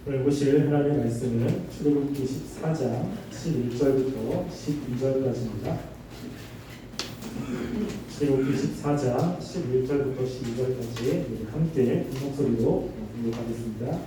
오늘 보실 하나님의 말씀은 출애굽기 14장 11절부터 12절까지입니다. 출애굽기 14장 11절부터 12절까지 함께 큰 목소리로 공부하겠습니다.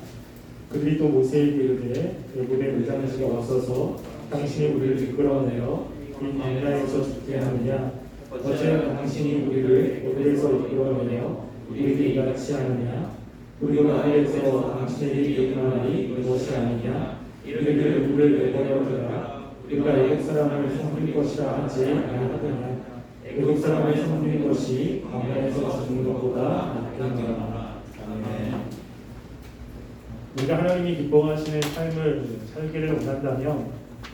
그들이 또 모세에게 이르되 애굽의 무장지가 없어서 당신이 우리를 이끌어내어 이 광야에서 죽게 하느냐? 어째 당신이 우리를 애굽에서 이끌어내어 우리에게 이같이 하느냐? 우리가 아래에서 당신에게 이끌어나니 무엇이 아니냐? 이르기를 우리를 내버려두라. 우리가 애굽 사람을 섬길 것이라 하지 아니하더냐? 애굽 사람을 섬기는 것이 광야에서 죽는 것보다 낫겠노라. 아멘. 우리가 하나님이 기뻐하시는 삶을 살기를 원한다면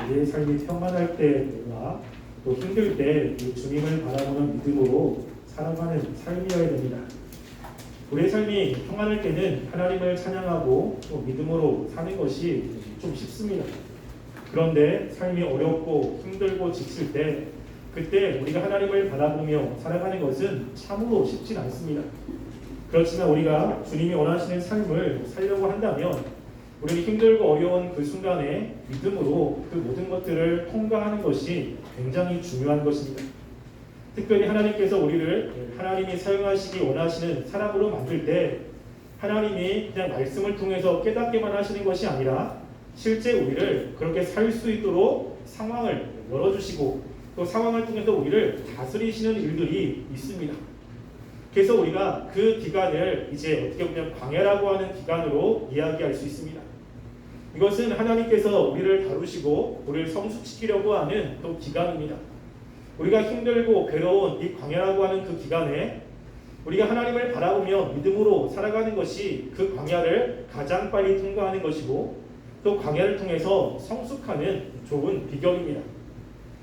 우리의 삶이 평안할 때와 또 힘들 때 주님을 바라보는 믿음으로 살아가는 삶이어야 됩니다. 우리의 삶이 평안할 때는 하나님을 찬양하고 또 믿음으로 사는 것이 좀 쉽습니다. 그런데 삶이 어렵고 힘들고 지칠 때 그때 우리가 하나님을 바라보며 살아가는 것은 참으로 쉽진 않습니다. 그렇지만 우리가 주님이 원하시는 삶을 살려고 한다면 우리는 힘들고 어려운 그 순간에 믿음으로 그 모든 것들을 통과하는 것이 굉장히 중요한 것입니다. 특별히 하나님께서 우리를 하나님이 사용하시기 원하시는 사람으로 만들 때 하나님이 그냥 말씀을 통해서 깨닫게만 하시는 것이 아니라 실제 우리를 그렇게 살 수 있도록 상황을 열어주시고 또 상황을 통해서 우리를 다스리시는 일들이 있습니다. 그래서 우리가 그 기간을 이제 어떻게 보면 광야라고 하는 기간으로 이야기할 수 있습니다. 이것은 하나님께서 우리를 다루시고 우리를 성숙시키려고 하는 또 기간입니다. 우리가 힘들고 괴로운 이 광야라고 하는 그 기간에 우리가 하나님을 바라보며 믿음으로 살아가는 것이 그 광야를 가장 빨리 통과하는 것이고 또 광야를 통해서 성숙하는 좋은 비결입니다.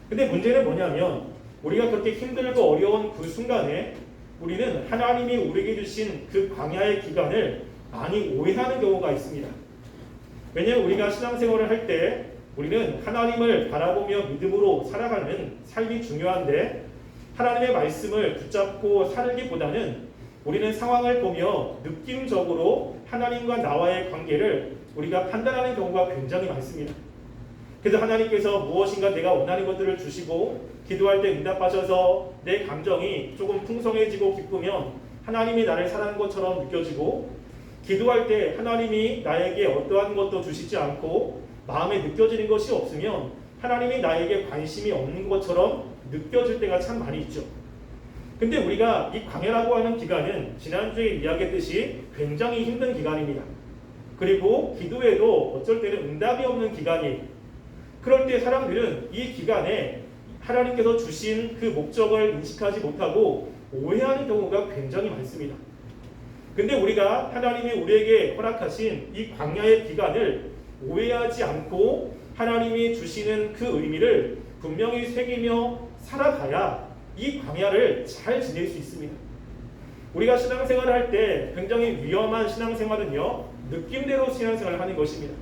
근데 문제는 뭐냐면 우리가 그렇게 힘들고 어려운 그 순간에 우리는 하나님이 우리에게 주신 그 광야의 기간을 많이 오해하는 경우가 있습니다. 왜냐하면 우리가 신앙생활을 할 때 우리는 하나님을 바라보며 믿음으로 살아가는 삶이 중요한데 하나님의 말씀을 붙잡고 살기보다는 우리는 상황을 보며 느낌적으로 하나님과 나와의 관계를 우리가 판단하는 경우가 굉장히 많습니다. 그래서 하나님께서 무엇인가 내가 원하는 것들을 주시고 기도할 때 응답하셔서 내 감정이 조금 풍성해지고 기쁘면 하나님이 나를 사랑하는 것처럼 느껴지고 기도할 때 하나님이 나에게 어떠한 것도 주시지 않고 마음에 느껴지는 것이 없으면 하나님이 나에게 관심이 없는 것처럼 느껴질 때가 참 많이 있죠. 근데 우리가 이 광야라고 하는 기간은 지난주에 이야기했듯이 굉장히 힘든 기간입니다. 그리고 기도에도 어쩔 때는 응답이 없는 기간이 그럴 때 사람들은 이 기간에 하나님께서 주신 그 목적을 인식하지 못하고 오해하는 경우가 굉장히 많습니다. 근데 우리가 하나님이 우리에게 허락하신 이 광야의 기간을 오해하지 않고 하나님이 주시는 그 의미를 분명히 새기며 살아가야 이 광야를 잘 지낼 수 있습니다. 우리가 신앙생활을 할 때 굉장히 위험한 신앙생활은요, 느낌대로 신앙생활을 하는 것입니다.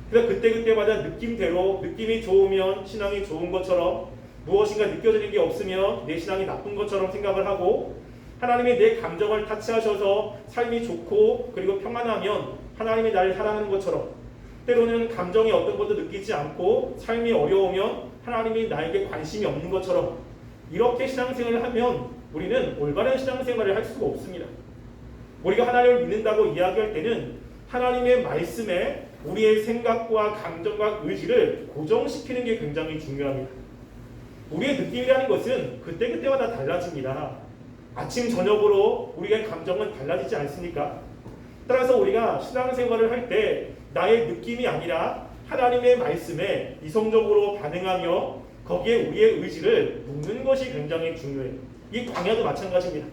그래서 그때그때마다 느낌대로 느낌이 좋으면 신앙이 좋은 것처럼 무엇인가 느껴지는 게 없으면 내 신앙이 나쁜 것처럼 생각을 하고 하나님이 내 감정을 타치하셔서 삶이 좋고 그리고 평안하면 하나님이 나를 사랑하는 것처럼 때로는 감정이 어떤 것도 느끼지 않고 삶이 어려우면 하나님이 나에게 관심이 없는 것처럼 이렇게 신앙생활을 하면 우리는 올바른 신앙생활을 할 수가 없습니다. 우리가 하나님을 믿는다고 이야기할 때는 하나님의 말씀에 우리의 생각과 감정과 의지를 고정시키는 게 굉장히 중요합니다. 우리의 느낌이라는 것은 그때그때마다 달라집니다. 아침 저녁으로 우리의 감정은 달라지지 않습니까? 따라서 우리가 신앙생활을 할 때 나의 느낌이 아니라 하나님의 말씀에 이성적으로 반응하며 거기에 우리의 의지를 묻는 것이 굉장히 중요해요. 이 광야도 마찬가지입니다.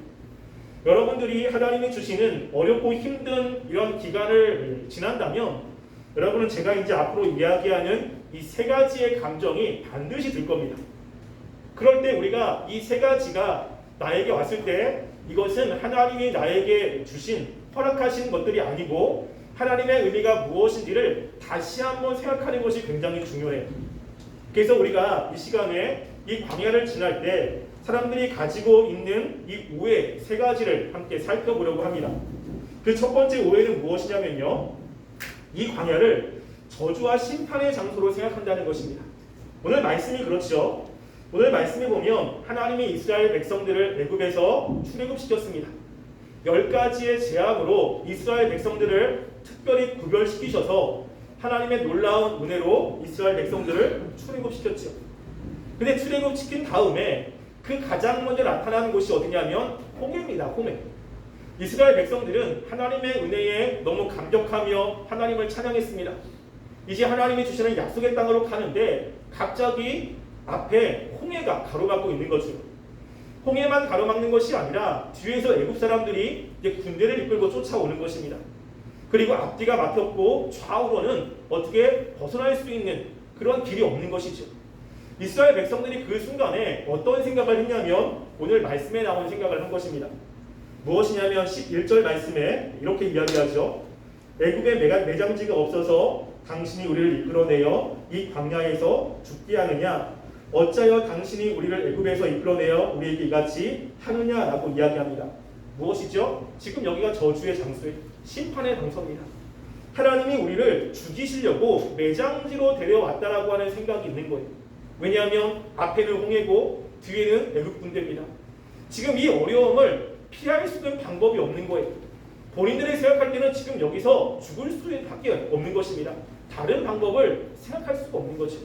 여러분들이 하나님이 주시는 어렵고 힘든 이런 기간을 지난다면 여러분은 제가 이제 앞으로 이야기하는 이 세 가지의 감정이 반드시 들 겁니다. 그럴 때 우리가 이 세 가지가 나에게 왔을 때 이것은 하나님이 나에게 주신 허락하신 것들이 아니고 하나님의 의미가 무엇인지를 다시 한번 생각하는 것이 굉장히 중요해요. 그래서 우리가 이 시간에 이 광야를 지날 때 사람들이 가지고 있는 이 오해 세 가지를 함께 살펴보려고 합니다. 그 첫 번째 오해는 무엇이냐면요, 이 광야를 저주와 심판의 장소로 생각한다는 것입니다. 오늘 말씀이 그렇죠. 오늘 말씀에 보면 하나님이 이스라엘 백성들을 애굽에서 출애굽시켰습니다. 10가지의 재앙으로 이스라엘 백성들을 특별히 구별시키셔서 하나님의 놀라운 은혜로 이스라엘 백성들을 출애굽시켰죠. 근데 출애굽시킨 다음에 그 가장 먼저 나타나는 곳이 어디냐면 홍해입니다. 홍해. 이스라엘 백성들은 하나님의 은혜에 너무 감격하며 하나님을 찬양했습니다. 이제 하나님이 주시는 약속의 땅으로 가는데 갑자기 앞에 홍해가 가로막고 있는 거죠. 홍해만 가로막는 것이 아니라 뒤에서 애굽 사람들이 이제 군대를 이끌고 쫓아오는 것입니다. 그리고 앞뒤가 막혔고 좌우로는 어떻게 벗어날 수 있는 그런 길이 없는 것이죠. 이스라엘 백성들이 그 순간에 어떤 생각을 했냐면 오늘 말씀에 나온 생각을 한 것입니다. 무엇이냐면 11절 말씀에 이렇게 이야기하죠. 애굽에 매장지가 없어서 당신이 우리를 이끌어내어 이 광야에서 죽게 하느냐? 어찌하여 당신이 우리를 애굽에서 이끌어내어 우리에게 이같이 하느냐라고 이야기합니다. 무엇이죠? 지금 여기가 저주의 장소예요. 심판의 장소입니다. 하나님이 우리를 죽이시려고 매장지로 데려왔다라고 하는 생각이 있는 거예요. 왜냐하면 앞에는 홍해고 뒤에는 애굽 군대입니다. 지금 이 어려움을 피할 수 있는 방법이 없는 거예요. 본인들이 생각할 때는 지금 여기서 죽을 수밖에 없는 것입니다. 다른 방법을 생각할 수가 없는 거죠.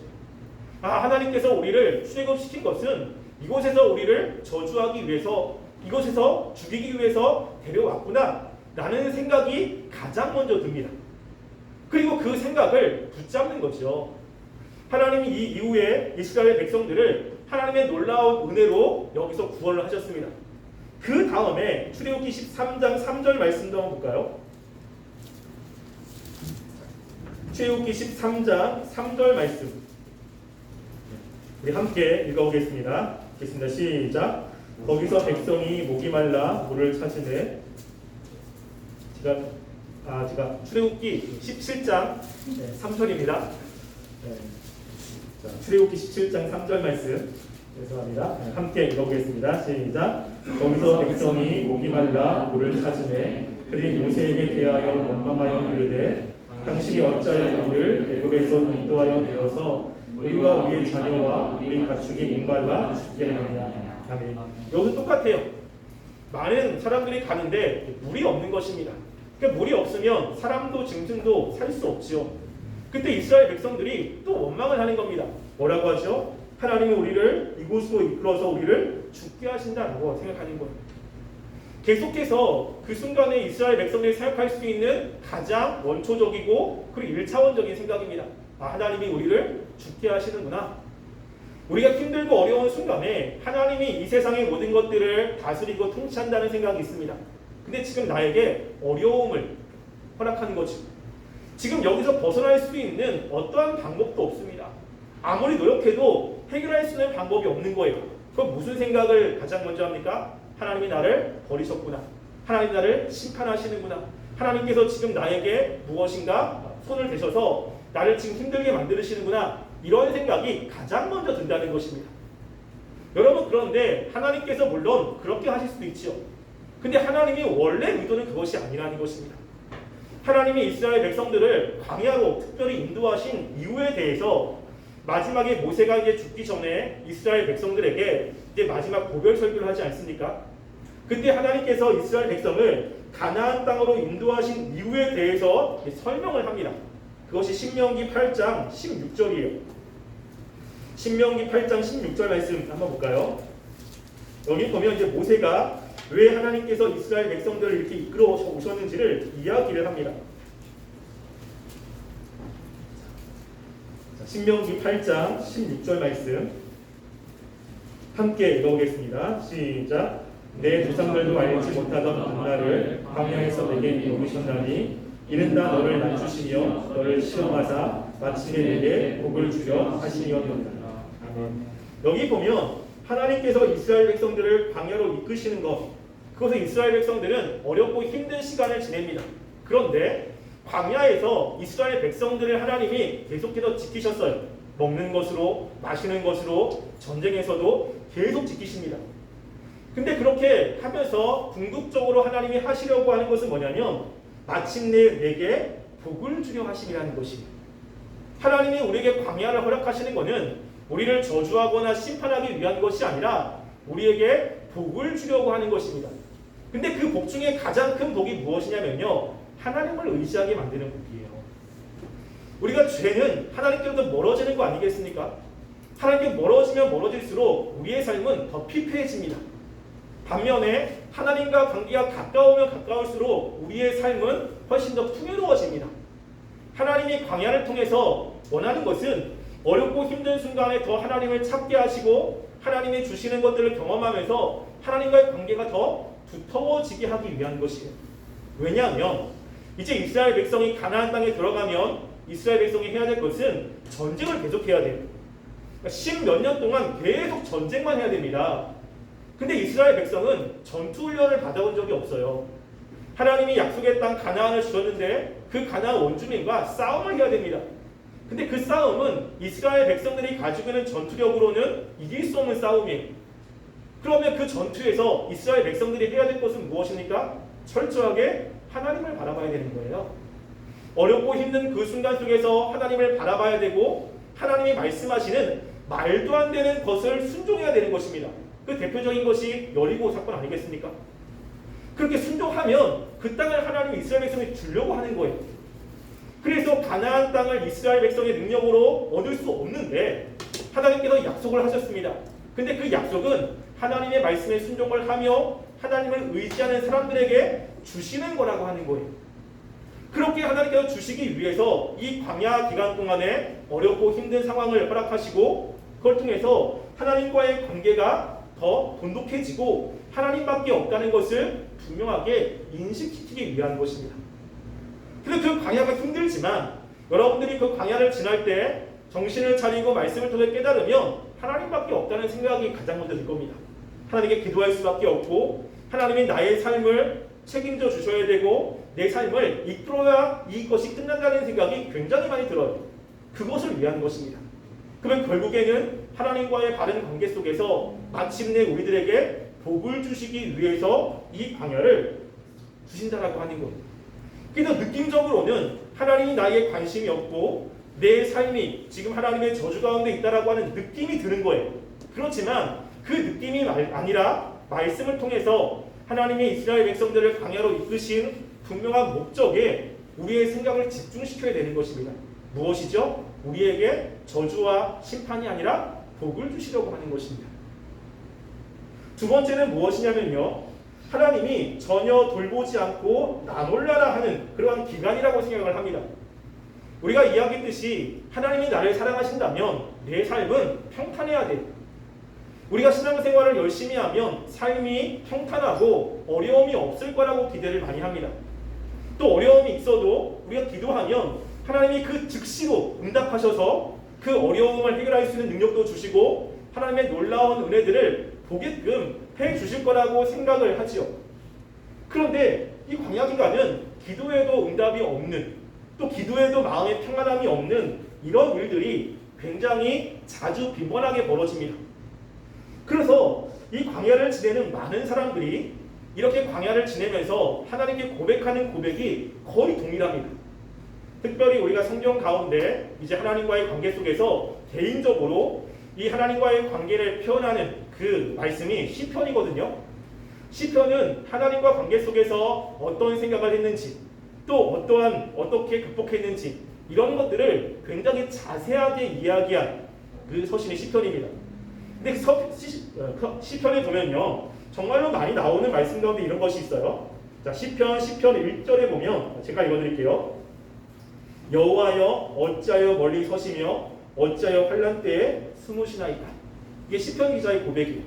하나님께서 우리를 출애굽시킨 것은 이곳에서 우리를 저주하기 위해서, 이곳에서 죽이기 위해서 데려왔구나 라는 생각이 가장 먼저 듭니다. 그리고 그 생각을 붙잡는 거죠. 하나님이 이 이후에 이스라엘 백성들을 하나님의 놀라운 은혜로 여기서 구원을 하셨습니다. 그 다음에 출애굽기 13장 3절 말씀도 한번 볼까요? 출애굽기 13장 3절 말씀 우리 함께 읽어보겠습니다. 읽겠습니다. 시작. 거기서 백성이 목이 말라 물을 찾으되 제가 출애굽기 17장 3절입니다. 출애굽기 17장 3절 말씀 죄송합니다. 함께 읽어보겠습니다. 시작. 거기서 백성이 목이 말라 물을 찾으매 그들이 모세에게 대하여 원망하여 이르되 당신이 어찌하여 우리를 애굽에서 인도하여 내어서 우리와 우리의 자녀와 우리 가축이 목말라 죽게 하느냐. 아멘. 여기도 똑같아요. 많은 사람들이 가는데 물이 없는 것입니다. 그러니까 물이 없으면 사람도 짐승도 살 수 없죠. 그때 이스라엘 백성들이 또 원망을 하는 겁니다. 뭐라고 하죠? 하나님이 우리를 이곳으로 이끌어서 우리를 죽게 하신다라고 생각하는 거예요. 계속해서 그 순간에 이스라엘 백성들이 생각할 수 있는 가장 원초적이고 그리고 1차원적인 생각입니다. 하나님이 우리를 죽게 하시는구나. 우리가 힘들고 어려운 순간에 하나님이 이 세상의 모든 것들을 다스리고 통치한다는 생각이 있습니다. 근데 지금 나에게 어려움을 허락하는 거죠. 지금 여기서 벗어날 수 있는 어떠한 방법도 없습니다. 아무리 노력해도 해결할 수 있는 방법이 없는 거예요. 그럼 무슨 생각을 가장 먼저 합니까? 하나님이 나를 버리셨구나. 하나님이 나를 심판하시는구나. 하나님께서 지금 나에게 무엇인가 손을 대셔서 나를 지금 힘들게 만드시는구나. 이런 생각이 가장 먼저 든다는 것입니다. 여러분, 그런데 하나님께서 물론 그렇게 하실 수도 있죠. 근데 하나님이 원래 의도는 그것이 아니라는 것입니다. 하나님이 이스라엘 백성들을 광야로 특별히 인도하신 이유에 대해서 마지막에 모세가 이제 죽기 전에 이스라엘 백성들에게 이제 마지막 고별 설교를 하지 않습니까? 그때 하나님께서 이스라엘 백성을 가나안 땅으로 인도하신 이유에 대해서 설명을 합니다. 그것이 신명기 8장 16절이에요. 신명기 8장 16절 말씀 한번 볼까요? 여기 보면 이제 모세가 왜 하나님께서 이스라엘 백성들을 이렇게 이끌어 오셨는지를 이야기를 합니다. 신명기 8장 16절 말씀 함께 읽어보겠습니다. 시작. 내 조상들도 알지 못하던 만나를 광야에서 내게 이루셨나니 이는 다 너를 낮추시며 너를 시험하사 마침내 내게 복을 주려 하시니였노라. 아멘. 여기 보면 하나님께서 이스라엘 백성들을 광야로 이끄시는 것, 그것은 이스라엘 백성들은 어렵고 힘든 시간을 지냅니다. 그런데 광야에서 이스라엘 백성들을 하나님이 계속해서 지키셨어요. 먹는 것으로, 마시는 것으로, 전쟁에서도 계속 지키십니다. 근데 그렇게 하면서 궁극적으로 하나님이 하시려고 하는 것은 뭐냐면 마침내 내게 복을 주려 하심이라는 것이. 하나님이 우리에게 광야를 허락하시는 것은 우리를 저주하거나 심판하기 위한 것이 아니라 우리에게 복을 주려고 하는 것입니다. 근데 그 복 중에 가장 큰 복이 무엇이냐면요, 하나님을 의지하게 만드는 복이에요. 우리가 죄는 하나님께로부터 멀어지는 거 아니겠습니까? 하나님께 멀어지면 멀어질수록 우리의 삶은 더 피폐해집니다. 반면에 하나님과 관계가 가까우면 가까울수록 우리의 삶은 훨씬 더 풍요로워집니다. 하나님이 광야를 통해서 원하는 것은 어렵고 힘든 순간에 더 하나님을 찾게 하시고 하나님이 주시는 것들을 경험하면서 하나님과의 관계가 더 두터워지게 하기 위한 것이에요. 왜냐하면 이제 이스라엘 백성이 가나안 땅에 들어가면 이스라엘 백성이 해야 될 것은 전쟁을 계속해야 돼요. 그러니까 10몇 년 동안 계속 전쟁만 해야 됩니다. 근데 이스라엘 백성은 전투훈련을 받아본 적이 없어요. 하나님이 약속의 땅 가나안을 주셨는데 그 가나안 원주민과 싸움을 해야 됩니다. 근데 그 싸움은 이스라엘 백성들이 가지고 있는 전투력으로는 이길 수 없는 싸움이에요. 그러면 그 전투에서 이스라엘 백성들이 해야 될 것은 무엇입니까? 철저하게 하나님을 바라봐야 되는 거예요. 어렵고 힘든 그 순간 속에서 하나님을 바라봐야 되고 하나님이 말씀하시는 말도 안 되는 것을 순종해야 되는 것입니다. 그 대표적인 것이 여리고 사건 아니겠습니까? 그렇게 순종하면 그 땅을 하나님이 이스라엘 백성이 주려고 하는 거예요. 그래서 가나안 땅을 이스라엘 백성의 능력으로 얻을 수 없는데 하나님께서 약속을 하셨습니다. 근데 그 약속은 하나님의 말씀에 순종을 하며 하나님을 의지하는 사람들에게 주시는 거라고 하는 거예요. 그렇게 하나님께서 주시기 위해서 이 광야 기간 동안에 어렵고 힘든 상황을 허락하시고 그걸 통해서 하나님과의 관계가 더 돈독해지고 하나님밖에 없다는 것을 분명하게 인식시키기 위한 것입니다. 근데 그 광야가 힘들지만 여러분들이 그 광야를 지날 때 정신을 차리고 말씀을 통해 깨달으면 하나님밖에 없다는 생각이 가장 먼저 들 겁니다. 하나님께 기도할 수밖에 없고 하나님이 나의 삶을 책임져 주셔야 되고 내 삶을 이끌어야 이것이 끝난다는 생각이 굉장히 많이 들어요. 그것을 위한 것입니다. 그러면 결국에는 하나님과의 바른 관계 속에서 마침내 우리들에게 복을 주시기 위해서 이 광야를 주신다라고 하는 거예요. 그래서 느낌적으로는 하나님이 나에게 관심이 없고 내 삶이 지금 하나님의 저주 가운데 있다라고 하는 느낌이 드는 거예요. 그렇지만 그 느낌이 아니라 말씀을 통해서 하나님의 이스라엘 백성들을 광야로 이끄신 분명한 목적에 우리의 생각을 집중시켜야 되는 것입니다. 무엇이죠? 우리에게 저주와 심판이 아니라 복을 주시려고 하는 것입니다. 두 번째는 무엇이냐면요, 하나님이 전혀 돌보지 않고 나몰라라 하는 그러한 기간이라고 생각을 합니다. 우리가 이야기했듯이 하나님이 나를 사랑하신다면 내 삶은 평탄해야 돼요. 우리가 신앙생활을 열심히 하면 삶이 평탄하고 어려움이 없을 거라고 기대를 많이 합니다. 또 어려움이 있어도 우리가 기도하면 하나님이 그 즉시로 응답하셔서 그 어려움을 해결할 수 있는 능력도 주시고 하나님의 놀라운 은혜들을 보게끔 해 주실 거라고 생각을 하지요. 그런데 이 광야 기간은 기도에도 응답이 없는, 또 기도에도 마음의 평안함이 없는 이런 일들이 굉장히 자주 빈번하게 벌어집니다. 그래서 이 광야를 지내는 많은 사람들이 이렇게 광야를 지내면서 하나님께 고백하는 고백이 거의 동일합니다. 특별히 우리가 성경 가운데 이제 하나님과의 관계 속에서 개인적으로 이 하나님과의 관계를 표현하는 그 말씀이 시편이거든요. 시편은 하나님과 관계 속에서 어떤 생각을 했는지, 또 어떻게 극복했는지 이런 것들을 굉장히 자세하게 이야기한 그 서신의 시편입니다. 근데 시편에 보면요, 정말로 많이 나오는 말씀 가운데 이런 것이 있어요. 자, 시편 1절에 보면 제가 읽어드릴게요. 여호와여 어찌하여 멀리 서시며 어찌하여 환난 때에 숨으시나이까. 이게 시편 기자의 고백이에요.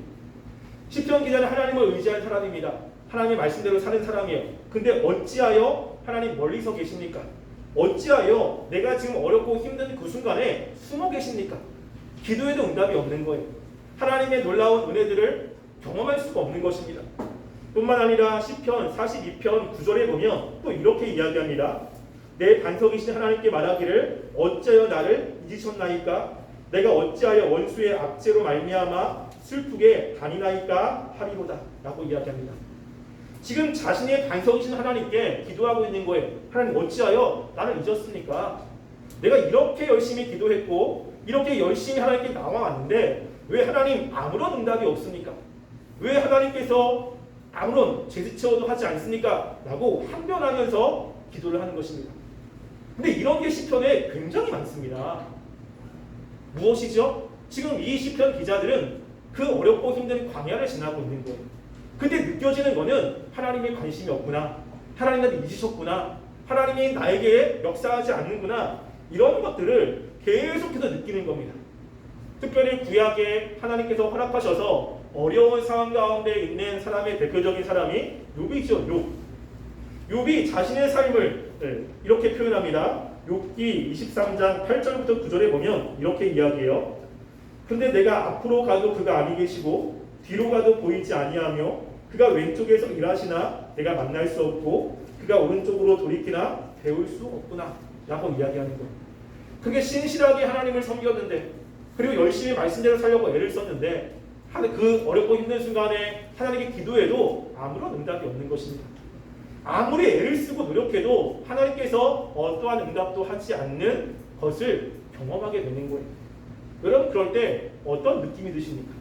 시편 기자는 하나님을 의지한 사람입니다. 하나님의 말씀대로 사는 사람이에요. 근데 어찌하여 하나님 멀리 서 계십니까? 어찌하여 내가 지금 어렵고 힘든 그 순간에 숨어 계십니까? 기도에도 응답이 없는 거예요. 하나님의 놀라운 은혜들을 경험할 수가 없는 것입니다. 뿐만 아니라 시편 42편 9절에 보면 또 이렇게 이야기합니다. 내 반석이신 하나님께 말하기를 어찌하여 나를 잊으셨나이까? 내가 어찌하여 원수의 압제로 말미암아 슬프게 다니나이까 하리로다 라고 이야기합니다. 지금 자신의 반석이신 하나님께 기도하고 있는 거예요. 하나님 어찌하여 나를 잊었습니까? 내가 이렇게 열심히 기도했고 이렇게 열심히 하나님께 나와왔는데 왜 하나님 아무런 응답이 없습니까? 왜 하나님께서 아무런 제스처도 하지 않습니까? 라고 항변하면서 기도를 하는 것입니다. 근데 이런 게 시편에 굉장히 많습니다. 무엇이죠? 지금 이 시편 기자들은 그 어렵고 힘든 광야를 지나고 있는 거예요. 근데 느껴지는 거는 하나님의 관심이 없구나. 하나님 나를 잊으셨구나. 하나님이 나에게 역사하지 않는구나. 이런 것들을 계속해서 느끼는 겁니다. 특별히 구약에 하나님께서 허락하셔서 어려운 상황 가운데 있는 사람의 대표적인 사람이 욥이죠. 욥이 자신의 삶을 이렇게 표현합니다. 욥기 23장 8절부터 9절에 보면 이렇게 이야기해요. 근데 내가 앞으로 가도 그가 아니 계시고 뒤로 가도 보이지 아니하며 그가 왼쪽에서 일하시나 내가 만날 수 없고 그가 오른쪽으로 돌이키나 배울 수 없구나 라고 이야기하는 거예요. 그게 신실하게 하나님을 섬겼는데 그리고 열심히 말씀대로 살려고 애를 썼는데 그 어렵고 힘든 순간에 하나님께 기도해도 아무런 응답이 없는 것입니다. 아무리 애를 쓰고 노력해도 하나님께서 어떠한 응답도 하지 않는 것을 경험하게 되는 거예요. 여러분 그럴 때 어떤 느낌이 드십니까?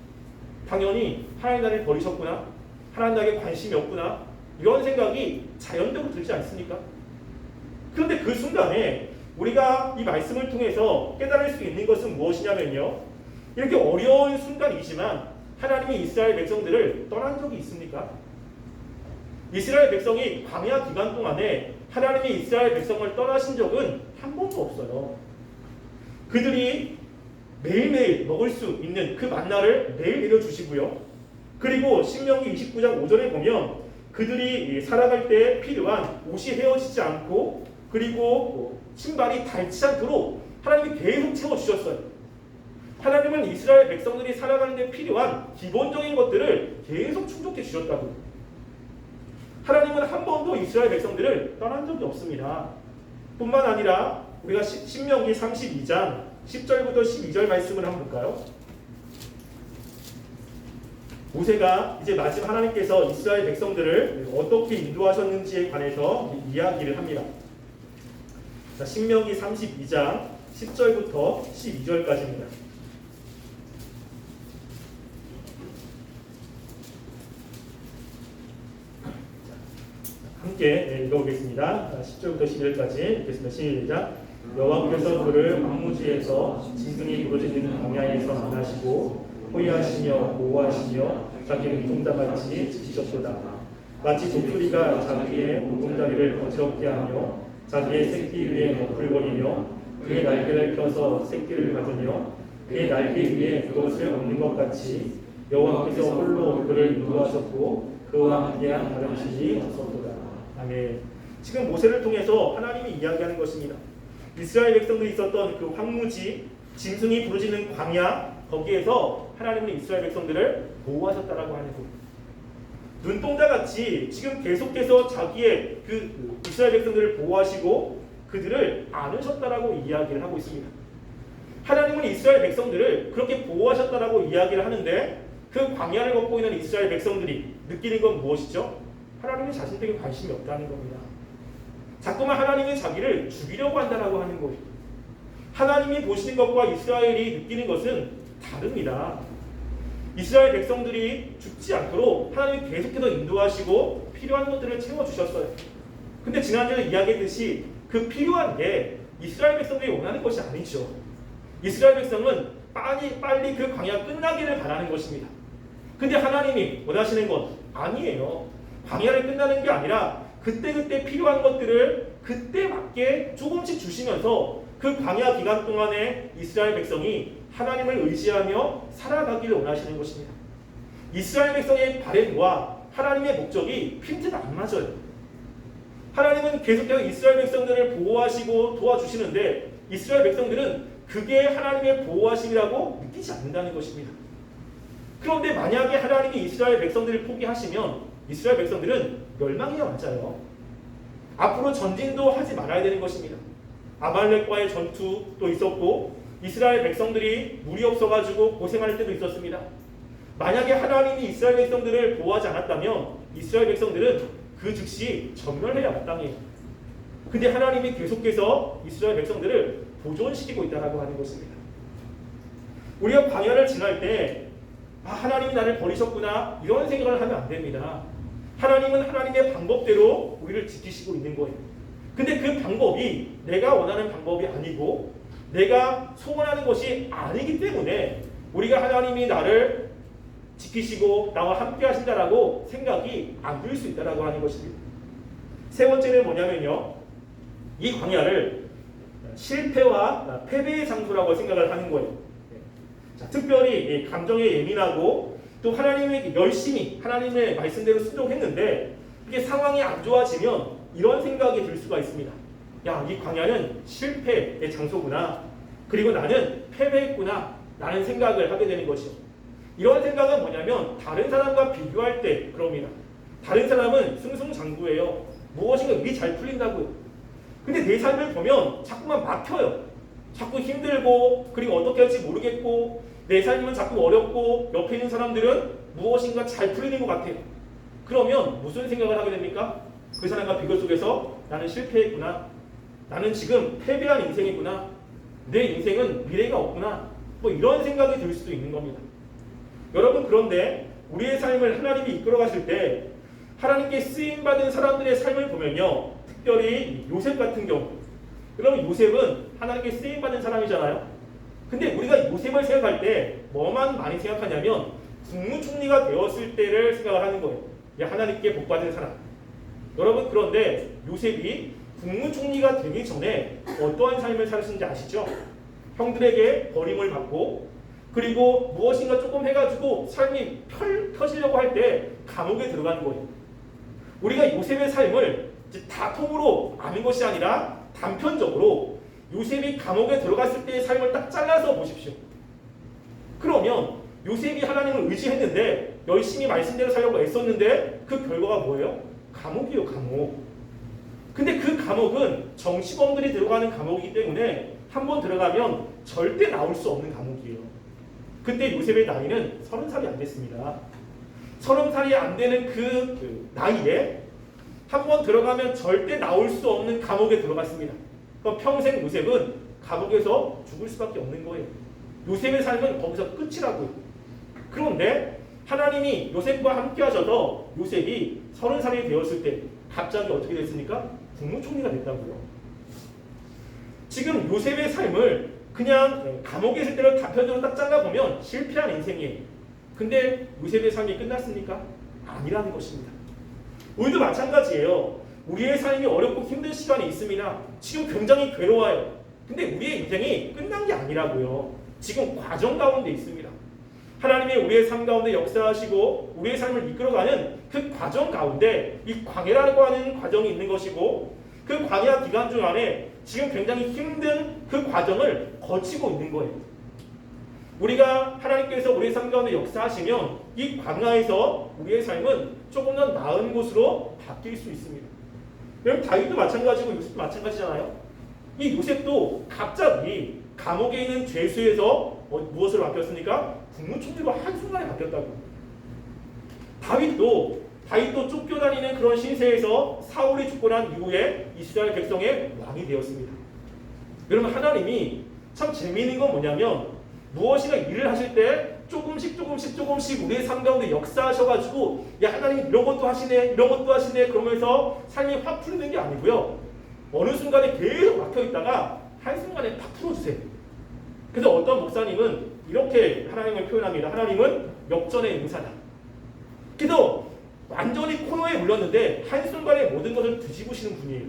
당연히 하나님 나를 버리셨구나, 하나님 나에게 관심이 없구나 이런 생각이 자연적으로 들지 않습니까? 그런데 그 순간에 우리가 이 말씀을 통해서 깨달을 수 있는 것은 무엇이냐면요, 이렇게 어려운 순간이지만 하나님이 이스라엘 백성들을 떠난 적이 있습니까? 이스라엘 백성이 광야 기간 동안에 하나님이 이스라엘 백성을 떠나신 적은 한 번도 없어요. 그들이 매일매일 먹을 수 있는 그 만나를 매일 내려주시고요. 그리고 신명기 29장 5절에 보면 그들이 살아갈 때 필요한 옷이 헤어지지 않고 그리고 신발이 닳지 않도록 하나님이 계속 채워주셨어요. 하나님은 이스라엘 백성들이 살아가는 데 필요한 기본적인 것들을 계속 충족해 주셨다고. 하나님은 한 번도 이스라엘 백성들을 떠난 적이 없습니다. 뿐만 아니라 우리가 신명기 32장 10절부터 12절 말씀을 한번 볼까요? 모세가 이제 마지막 하나님께서 이스라엘 백성들을 어떻게 인도하셨는지에 관해서 이야기를 합니다. 자, 신명기 32장 10절부터 12절까지입니다. 함께 읽어보겠습니다. 10절부터 11절까지 읽겠습니다. 시작. 여호와께서 그를 황무지에서 짐승이 부러지는 광야에서 만나시고 호위하시며 보호하시며 자기 눈동자같이 지키셨도다. 마치 독수리가 자기의 눈동자리를 거칠게 하며 자기의 새끼 위에 너풀거리며 그의 날개를 펴서 새끼를 받으며 그의 날개 위에 그것을 얻는 것 같이 여호와께서 홀로 그를 인도하셨고 그와 함께한 다른 신이 없었도다. 아멘. 지금 모세를 통해서 하나님이 이야기하는 것입니다. 이스라엘 백성들이 있었던 그 황무지, 짐승이 부르짖는 광야, 거기에서 하나님은 이스라엘 백성들을 보호하셨다라고 하는 것. 눈동자같이 지금 계속해서 자기의 그 이스라엘 백성들을 보호하시고 그들을 안으셨다라고 이야기를 하고 있습니다. 하나님은 이스라엘 백성들을 그렇게 보호하셨다라고 이야기를 하는데 그 광야를 걷고 있는 이스라엘 백성들이 느끼는 건 무엇이죠? 하나님이 자신들에게 관심이 없다는 겁니다. 자꾸만 하나님이 자기를 죽이려고 한다라고 하는 거예요. 하나님이 보시는 것과 이스라엘이 느끼는 것은 다릅니다. 이스라엘 백성들이 죽지 않도록 하나님이 계속해서 인도하시고 필요한 것들을 채워주셨어요. 근데 지난주에 이야기했듯이 그 필요한 게 이스라엘 백성들이 원하는 것이 아니죠. 이스라엘 백성은 빨리 그 광야 끝나기를 바라는 것입니다. 근데 하나님이 원하시는 건 아니에요. 광야를 끝나는 게 아니라 그때그때 필요한 것들을 그때 맞게 조금씩 주시면서 그 광야 기간 동안에 이스라엘 백성이 하나님을 의지하며 살아가기를 원하시는 것입니다. 이스라엘 백성의 바램과 하나님의 목적이 핀트가 안 맞아요. 하나님은 계속해서 이스라엘 백성들을 보호하시고 도와주시는데 이스라엘 백성들은 그게 하나님의 보호하심이라고 느끼지 않는다는 것입니다. 그런데 만약에 하나님이 이스라엘 백성들을 포기하시면 이스라엘 백성들은 멸망해야 맞아요. 앞으로 전진도 하지 말아야 되는 것입니다. 아말렉과의 전투도 있었고 이스라엘 백성들이 물이 없어가지고 고생할 때도 있었습니다. 만약에 하나님이 이스라엘 백성들을 보호하지 않았다면 이스라엘 백성들은 그 즉시 전멸해야 마땅해요. 근데 하나님이 계속해서 이스라엘 백성들을 보존시키고 있다고 하는 것입니다. 우리가 광야를 지날 때 하나님이 나를 버리셨구나 이런 생각을 하면 안 됩니다. 하나님은 하나님의 방법대로 우리를 지키시고 있는 거예요. 근데 그 방법이 내가 원하는 방법이 아니고 내가 소원하는 것이 아니기 때문에 우리가 하나님이 나를 지키시고 나와 함께 하신다라고 생각이 안 들 수 있다라고 하는 것입니다. 세 번째는 뭐냐면요. 이 광야를 실패와 패배의 장소라고 생각을 하는 거예요. 자, 특별히 감정에 예민하고 또 하나님의 열심히 하나님의 말씀대로 순종했는데 이게 상황이 안 좋아지면 이런 생각이 들 수가 있습니다. 야, 이 광야는 실패의 장소구나. 그리고 나는 패배했구나. 라는 생각을 하게 되는 것이죠. 이런 생각은 뭐냐면 다른 사람과 비교할 때 그럽니다. 다른 사람은 승승장구예요. 무엇인가 일이 잘 풀린다고요. 근데 내 삶을 보면 자꾸만 막혀요. 자꾸 힘들고 그리고 어떻게 할지 모르겠고 내 삶은 자꾸 어렵고 옆에 있는 사람들은 무엇인가 잘 풀리는 것 같아요. 그러면 무슨 생각을 하게 됩니까? 그 사람과 비교 속에서 나는 실패했구나. 나는 지금 패배한 인생이구나. 내 인생은 미래가 없구나. 뭐 이런 생각이 들 수도 있는 겁니다. 여러분, 그런데 우리의 삶을 하나님이 이끌어 가실 때 하나님께 쓰임받은 사람들의 삶을 보면요. 특별히 요셉 같은 경우, 여러분 요셉은 하나님께 쓰임받은 사람이잖아요. 근데 우리가 요셉을 생각할 때 뭐만 많이 생각하냐면 국무총리가 되었을 때를 생각을 하는 거예요. 하나님께 복받은 사람. 여러분, 그런데 요셉이 국무총리가 되기 전에 어떠한 삶을 살았는지 아시죠? 형들에게 버림을 받고 그리고 무엇인가 조금 해가지고 삶이 펴지려고 할 때 감옥에 들어가는 거예요. 우리가 요셉의 삶을 다통으로 아는 것이 아니라 단편적으로 요셉이 감옥에 들어갔을 때의 삶을 딱 잘라서 보십시오. 그러면 요셉이 하나님을 의지했는데 열심히 말씀대로 살려고 애썼는데 그 결과가 뭐예요? 감옥이에요, 감옥. 근데 그 감옥은 정치범들이 들어가는 감옥이기 때문에 한번 들어가면 절대 나올 수 없는 감옥이에요. 그때 요셉의 나이는 30살이 안 됐습니다. 30살이 안 되는 그 나이에 한번 들어가면 절대 나올 수 없는 감옥에 들어갔습니다. 그럼 평생 요셉은 감옥에서 죽을 수밖에 없는 거예요. 요셉의 삶은 거기서 끝이라고요. 그런데 하나님이 요셉과 함께 하셔서 요셉이 30살이 되었을 때 갑자기 어떻게 됐습니까? 국무총리가 됐다고요. 지금 요셉의 삶을 그냥 감옥에 있을 때를 단편적으로 딱 잘라보면 실패한 인생이에요. 근데 요셉의 삶이 끝났습니까? 아니라는 것입니다. 우리도 마찬가지예요. 우리의 삶이 어렵고 힘든 시간이 있습니다. 지금 굉장히 괴로워요. 근데 우리의 인생이 끝난 게 아니라고요. 지금 과정 가운데 있습니다. 하나님이 우리의 삶 가운데 역사하시고 우리의 삶을 이끌어가는 그 과정 가운데 이 광야라고 하는 과정이 있는 것이고 그 광야 기간 중 안에 지금 굉장히 힘든 그 과정을 거치고 있는 거예요. 우리가 하나님께서 우리의 삶 가운데 역사하시면 이 광야에서 우리의 삶은 조금 더 나은 곳으로 바뀔 수 있습니다. 여러분, 다윗도 마찬가지고 요셉도 마찬가지잖아요. 이 요셉도 갑자기 감옥에 있는 죄수에서 무엇으로 바뀌었습니까? 국무총리로 한순간에 바뀌었다고. 다윗도 쫓겨다니는 그런 신세에서 사울이 죽고 난 이후에 이스라엘 백성의 왕이 되었습니다. 여러분, 하나님이 참 재미있는 건 뭐냐면 무엇이나 일을 하실 때 조금씩 우리의 삶 가운데 역사하셔가지고 야, 하나님 이런 것도 하시네 그러면서 삶이 확 풀리는 게 아니고요. 어느 순간에 계속 막혀있다가 한순간에 팍 풀어주세요. 그래서 어떤 목사님은 이렇게 하나님을 표현합니다. 하나님은 역전의 용사다. 그래서 완전히 코너에 물렸는데 한순간에 모든 것을 뒤집으시는 분이에요.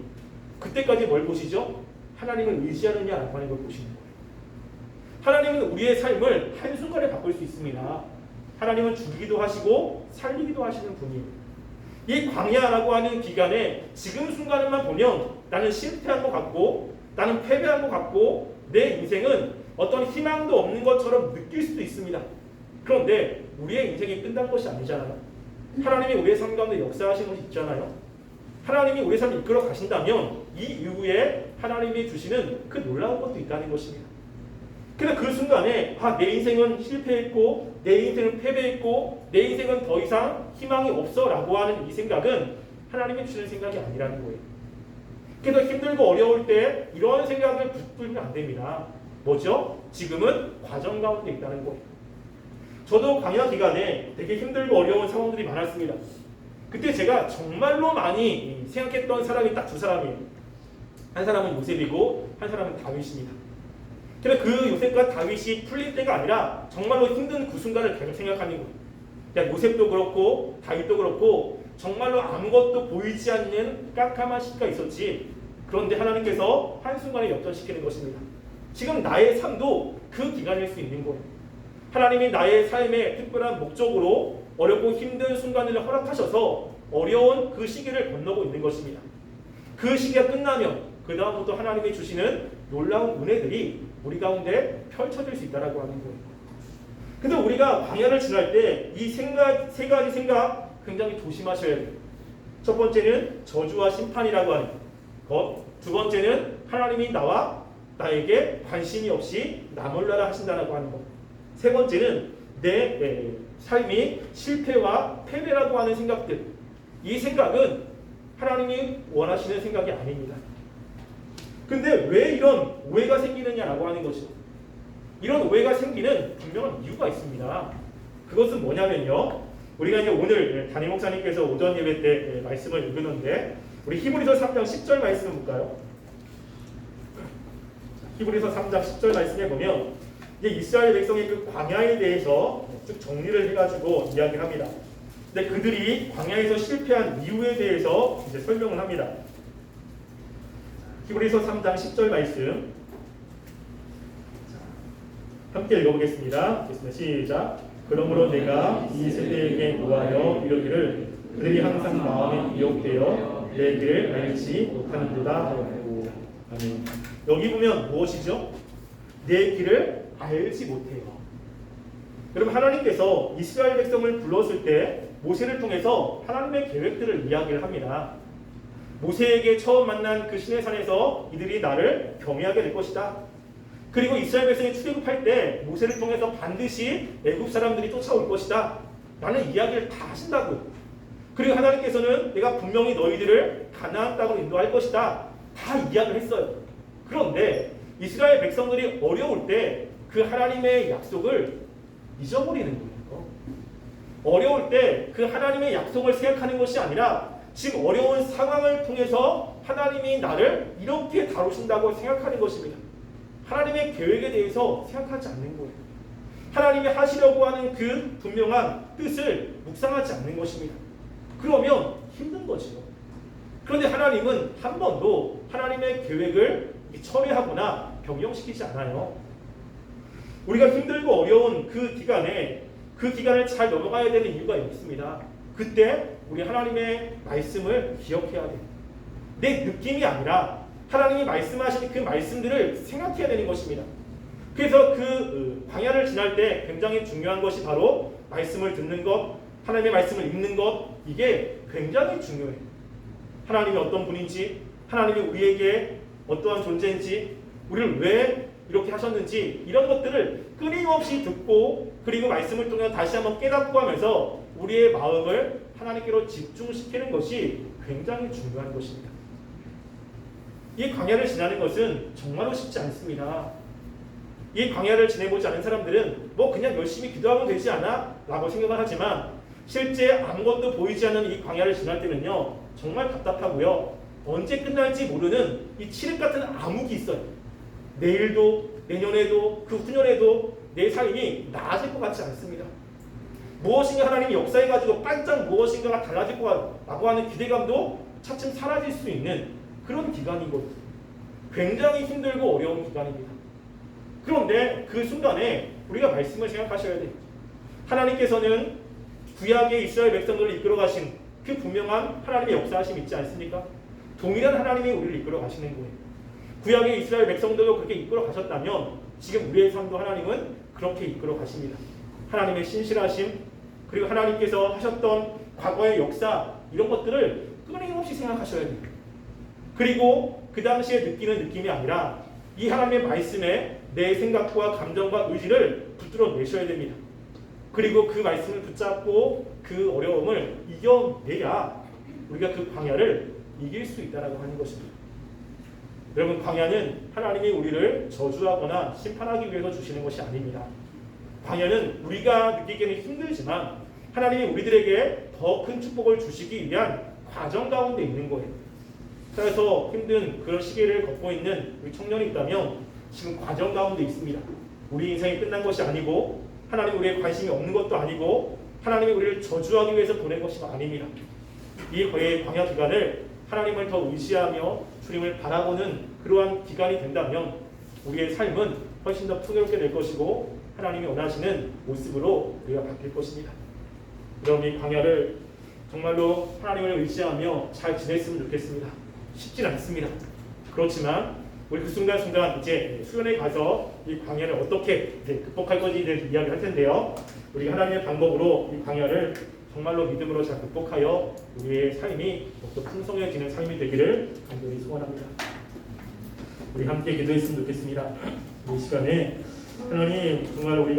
그때까지 뭘 보시죠? 하나님을 의지하느냐라고 하는 걸 보시는 거예요. 하나님은 우리의 삶을 한순간에 바꿀 수 있습니다. 하나님은 죽이기도 하시고 살리기도 하시는 분이에요. 이 광야라고 하는 기간에 지금 순간만 보면 나는 실패한 것 같고 나는 패배한 것 같고 내 인생은 어떤 희망도 없는 것처럼 느낄 수도 있습니다. 그런데 우리의 인생이 끝난 것이 아니잖아요. 하나님이 우리의 삶 가운데 역사하시는 것이 있잖아요. 하나님이 우리의 삶을 이끌어 가신다면 이 이후에 하나님이 주시는 그 놀라운 것도 있다는 것입니다. 그래서 그 순간에 내 인생은 실패했고 내 인생은 패배했고 내 인생은 더 이상 희망이 없어 라고 하는 이 생각은 하나님이 주는 생각이 아니라는 거예요. 그래서 힘들고 어려울 때 이러한 생각을 붙들면 안 됩니다. 뭐죠? 지금은 과정 가운데 있다는 거예요. 저도 광야 기간에 되게 힘들고 어려운 상황들이 많았습니다. 그때 제가 정말로 많이 생각했던 사람이 딱 두 사람이에요. 한 사람은 요셉이고 한 사람은 다윗입니다. 그래서 그 요셉과 다윗이 풀릴 때가 아니라 정말로 힘든 그 순간을 계속 생각하는 거예요. 그러니까 요셉도 그렇고 다윗도 그렇고 정말로 아무것도 보이지 않는 깜깜한 시기가 있었지. 그런데 하나님께서 한순간에 역전시키는 것입니다. 지금 나의 삶도 그 기간일 수 있는 거예요. 하나님이 나의 삶의 특별한 목적으로 어렵고 힘든 순간을 허락하셔서 어려운 그 시기를 건너고 있는 것입니다. 그 시기가 끝나면 그 다음부터 하나님이 주시는 놀라운 은혜들이 우리 가운데 펼쳐질 수 있다라고 하는 거예요. 근데 우리가 광야를 지날 때 이 세 가지 생각 굉장히 조심하셔야 돼요. 첫 번째는 저주와 심판이라고 하는 것. 두 번째는 하나님이 나에게 관심이 없이 나 몰라라 하신다라고 하는 것. 세 번째는 내 삶이 실패와 패배라고 하는 생각들. 이 생각은 하나님이 원하시는 생각이 아닙니다. 근데 왜 이런 오해가 생기느냐라고 하는 것이죠. 이런 오해가 생기는 분명한 이유가 있습니다. 그것은 뭐냐면요. 우리가 이제 오늘 담임 목사님께서 오전 예배 때 말씀을 읽었는데 우리 히브리서 3장 10절 말씀 볼까요? 히브리서 3장 10절 말씀에 보면 이제 이스라엘 백성의 그 광야에 대해서 쭉 정리를 해가지고 이야기를 합니다. 근데 그들이 광야에서 실패한 이유에 대해서 이제 설명을 합니다. 히브리서 3장 10절 말씀 함께 읽어보겠습니다. 시작. 그러므로 내가 이 세대에게 노하여 이르기를 그들이 항상 마음에 미혹되어 내 길을 알지 못하는도다 하고. 아멘. 여기 보면 무엇이죠? 내 길을 알지 못해요. 여러분 하나님께서 이스라엘 백성을 불렀을 때 모세를 통해서 하나님의 계획들을 이야기를 합니다. 모세에게 처음 만난 그 시내산에서 이들이 나를 경외하게 될 것이다. 그리고 이스라엘 백성이 출애굽할 때 모세를 통해서 반드시 애굽 사람들이 쫓아올 것이다 라는 이야기를 다 하신다고요. 그리고 하나님께서는 내가 분명히 너희들을 가나안 땅으로 인도할 것이다 다 이야기를 했어요. 그런데 이스라엘 백성들이 어려울 때 그 하나님의 약속을 잊어버리는 거예요. 어려울 때 그 하나님의 약속을 생각하는 것이 아니라 지금 어려운 상황을 통해서 하나님이 나를 이렇게 다루신다고 생각하는 것입니다. 하나님의 계획에 대해서 생각하지 않는 거예요. 하나님이 하시려고 하는 그 분명한 뜻을 묵상하지 않는 것입니다. 그러면 힘든 거죠. 그런데 하나님은 한 번도 하나님의 계획을 철회하거나 변경시키지 않아요. 우리가 힘들고 어려운 그 기간을 잘 넘어가야 되는 이유가 있습니다. 그때 우리 하나님의 말씀을 기억해야 돼요. 내 느낌이 아니라 하나님이 말씀하신 그 말씀들을 생각해야 되는 것입니다. 그래서 그 광야를 지날 때 굉장히 중요한 것이 바로 말씀을 듣는 것, 하나님의 말씀을 읽는 것, 이게 굉장히 중요해요. 하나님이 어떤 분인지, 하나님이 우리에게 어떠한 존재인지, 우리를 왜 이렇게 하셨는지 이런 것들을 끊임없이 듣고 그리고 말씀을 통해 다시 한번 깨닫고 하면서 우리의 마음을 하나님께로 집중시키는 것이 굉장히 중요한 것입니다. 이 광야를 지나는 것은 정말로 쉽지 않습니다. 이 광야를 지내보지 않은 사람들은 그냥 열심히 기도하면 되지 않아? 라고 생각을 하지만 실제 아무것도 보이지 않는 이 광야를 지날 때는요 정말 답답하고요 언제 끝날지 모르는 이 칠흑 같은 암흑이 있어요. 내일도 내년에도 그 후년에도 내 삶이 나아질 것 같지 않습니다. 무엇인가 하나님이 역사해가지고 반짝 무엇인가가 달라질 거라고 하는 기대감도 차츰 사라질 수 있는 그런 기간인 거예요. 굉장히 힘들고 어려운 기간입니다. 그런데 그 순간에 우리가 말씀을 생각하셔야 돼요. 하나님께서는 구약의 이스라엘 백성들을 이끌어 가신 그 분명한 하나님의 역사하심 있지 않습니까? 동일한 하나님이 우리를 이끌어 가시는 거예요. 구약의 이스라엘 백성들도 그렇게 이끌어 가셨다면 지금 우리의 삶도 하나님은 그렇게 이끌어 가십니다. 하나님의 신실하심 그리고 하나님께서 하셨던 과거의 역사 이런 것들을 끊임없이 생각하셔야 돼요. 그리고 그 당시에 느끼는 느낌이 아니라 이 하나님의 말씀에 내 생각과 감정과 의지를 붙들어 내셔야 됩니다. 그리고 그 말씀을 붙잡고 그 어려움을 이겨내야 우리가 그 광야를 이길 수 있다라고 하는 것입니다. 여러분, 광야는 하나님이 우리를 저주하거나 심판하기 위해서 주시는 것이 아닙니다. 광야는 우리가 느끼기에는 힘들지만 하나님이 우리들에게 더 큰 축복을 주시기 위한 과정 가운데 있는 거예요. 그래서 힘든 그런 시기를 걷고 있는 우리 청년이 있다면 지금 과정 가운데 있습니다. 우리 인생이 끝난 것이 아니고 하나님 우리의 관심이 없는 것도 아니고 하나님이 우리를 저주하기 위해서 보낸 것이 아닙니다. 이 광야 기간을 하나님을 더 의지하며 주님을 바라보는 그러한 기간이 된다면 우리의 삶은 훨씬 더 풍요롭게 될 것이고 하나님이 원하시는 모습으로 우리가 바뀔 것입니다. 여러분, 이 광야를 정말로 하나님을 의지하며 잘 지냈으면 좋겠습니다. 쉽진 않습니다. 그렇지만 우리 그 순간순간 이제 수련회 가서 이 광야를 어떻게 이제 극복할 건지에 대해서 이야기할 텐데요. 우리 하나님의 방법으로 이 광야를 정말로 믿음으로 잘 극복하여 우리의 삶이 더 풍성해지는 삶이 되기를 간절히 소원합니다. 우리 함께 기도했으면 좋겠습니다. 이 시간에 하나님 정말 우리가